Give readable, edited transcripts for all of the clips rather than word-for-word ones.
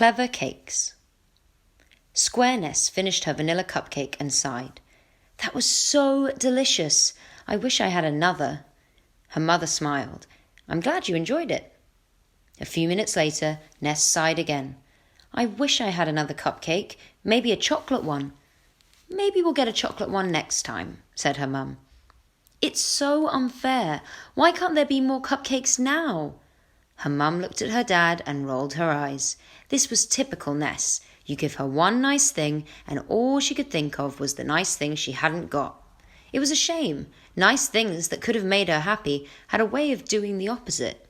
Clever Cakes. Square Ness finished her vanilla cupcake and sighed. "That was so delicious. I wish I had another." Her mother smiled. "I'm glad you enjoyed it." A few minutes later, Ness sighed again. "I wish I had another cupcake, maybe a chocolate one." "Maybe we'll get a chocolate one next time," said her mum. "It's so unfair. Why can't there be more cupcakes now?" Her mum looked at her dad and rolled her eyes. This was typical Ness. You give her one nice thing, and all she could think of was the nice thing she hadn't got. It was a shame. Nice things that could have made her happy had a way of doing the opposite.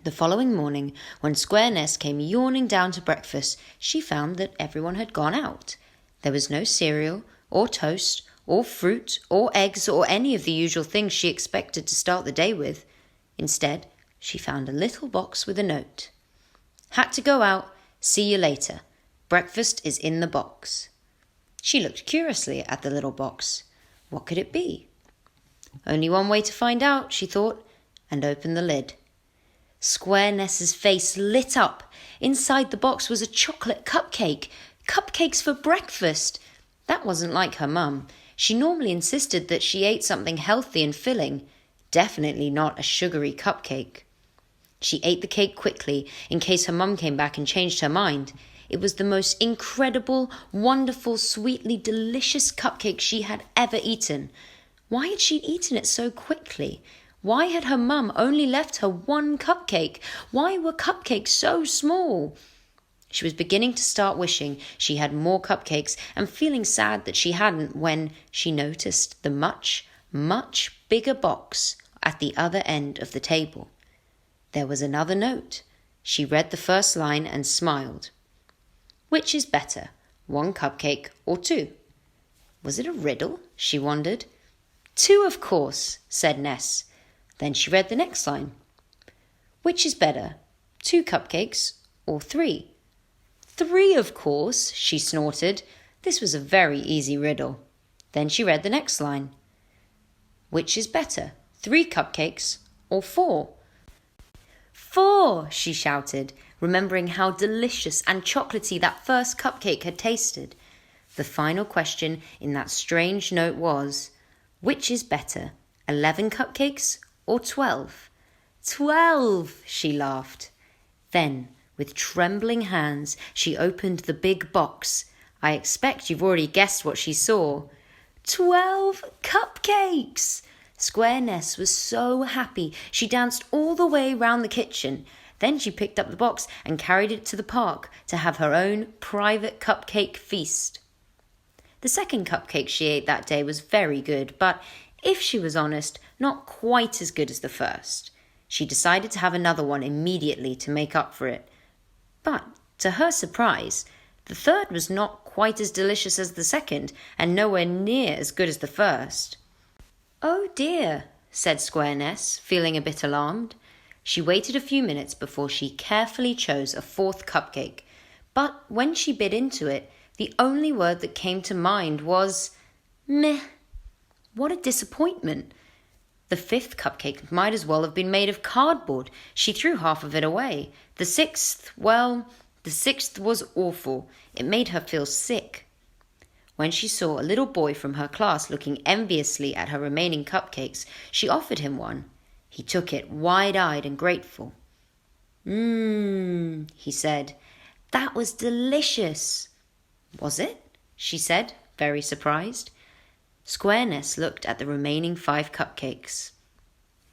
The following morning, when Square Ness came yawning down to breakfast, she found that everyone had gone out. There was no cereal, or toast, or fruit, or eggs, or any of the usual things she expected to start the day with. Instead, she found a little box with a note. "Had to go out. See you later. Breakfast is in the box." She looked curiously at the little box. What could it be? Only one way to find out, she thought, and opened the lid. Square Ness's face lit up. Inside the box was a chocolate cupcake. Cupcakes for breakfast. That wasn't like her mum. She normally insisted that she ate something healthy and filling. Definitely not a sugary cupcake. She ate the cake quickly, in case her mum came back and changed her mind. It was the most incredible, wonderful, sweetly delicious cupcake she had ever eaten. Why had she eaten it so quickly? Why had her mum only left her one cupcake? Why were cupcakes so small? She was beginning to start wishing she had more cupcakes and feeling sad that she hadn't when she noticed the much, much bigger box at the other end of the table. There was another note. She read the first line and smiled. "Which is better, one cupcake or two?" Was it a riddle? She wondered. "Two, of course," said Ness. Then she read the next line. "Which is better, 2 cupcakes or 3? "Three, of course," she snorted. This was a very easy riddle. Then she read the next line. "Which is better, 3 cupcakes or 4? "4," she shouted, remembering how delicious and chocolatey that first cupcake had tasted. The final question in that strange note was, "Which is better, 11 cupcakes or 12? "12," she laughed. Then, with trembling hands, she opened the big box. I expect you've already guessed what she saw. 12 cupcakes! Square Ness was so happy she danced all the way round the kitchen. Then she picked up the box and carried it to the park to have her own private cupcake feast. The second cupcake she ate that day was very good, but if she was honest, not quite as good as the first. She decided to have another one immediately to make up for it. But, to her surprise, the third was not quite as delicious as the second and nowhere near as good as the first. "Oh dear," said Square Ness, feeling a bit alarmed. She waited a few minutes before she carefully chose a 4th cupcake, but when she bit into it, the only word that came to mind was meh. What a disappointment. The 5th cupcake might as well have been made of cardboard. She threw half of it away. The 6th was awful. It made her feel sick. When she saw a little boy from her class looking enviously at her remaining cupcakes, she offered him one. He took it wide-eyed and grateful. He said. "That was delicious." "Was it?" she said, very surprised. Square Ness looked at the remaining 5 cupcakes.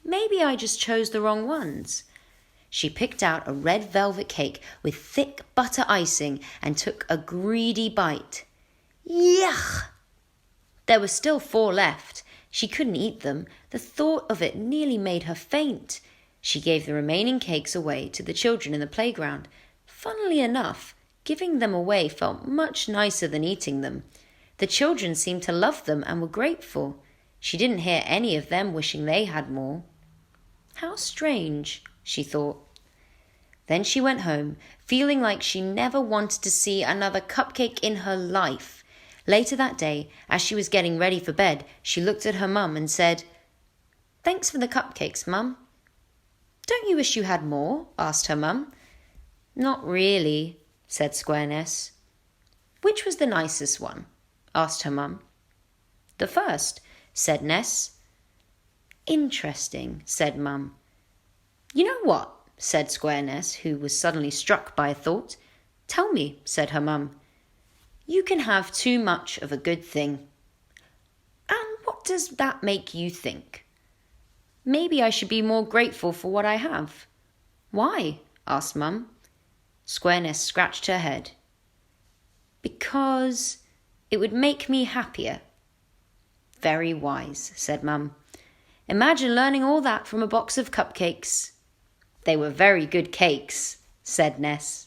"Maybe I just chose the wrong ones." She picked out a red velvet cake with thick butter icing and took a greedy bite. Yuck! There were still 4 left. She couldn't eat them. The thought of it nearly made her faint. She gave the remaining cakes away to the children in the playground. Funnily enough, giving them away felt much nicer than eating them. The children seemed to love them and were grateful. She didn't hear any of them wishing they had more. How strange, she thought. Then she went home, feeling like she never wanted to see another cupcake in her life. Later that day, as she was getting ready for bed, she looked at her mum and said, "Thanks for the cupcakes, Mum." "Don't you wish you had more?" asked her mum. Not really, said Squareness. Which was the nicest one? Asked her mum. The first, said Ness. Interesting, said Mum. You know what? Said Squareness, who was suddenly struck by a thought. Tell me, said her mum. You can have too much of a good thing. And what does that make you think? Maybe I should be more grateful for what I have. Why? Asked Mum. Squareness scratched her head. Because it would make me happier. Very wise, said Mum. Imagine learning all that from a box of cupcakes. They were very good cakes, said Ness.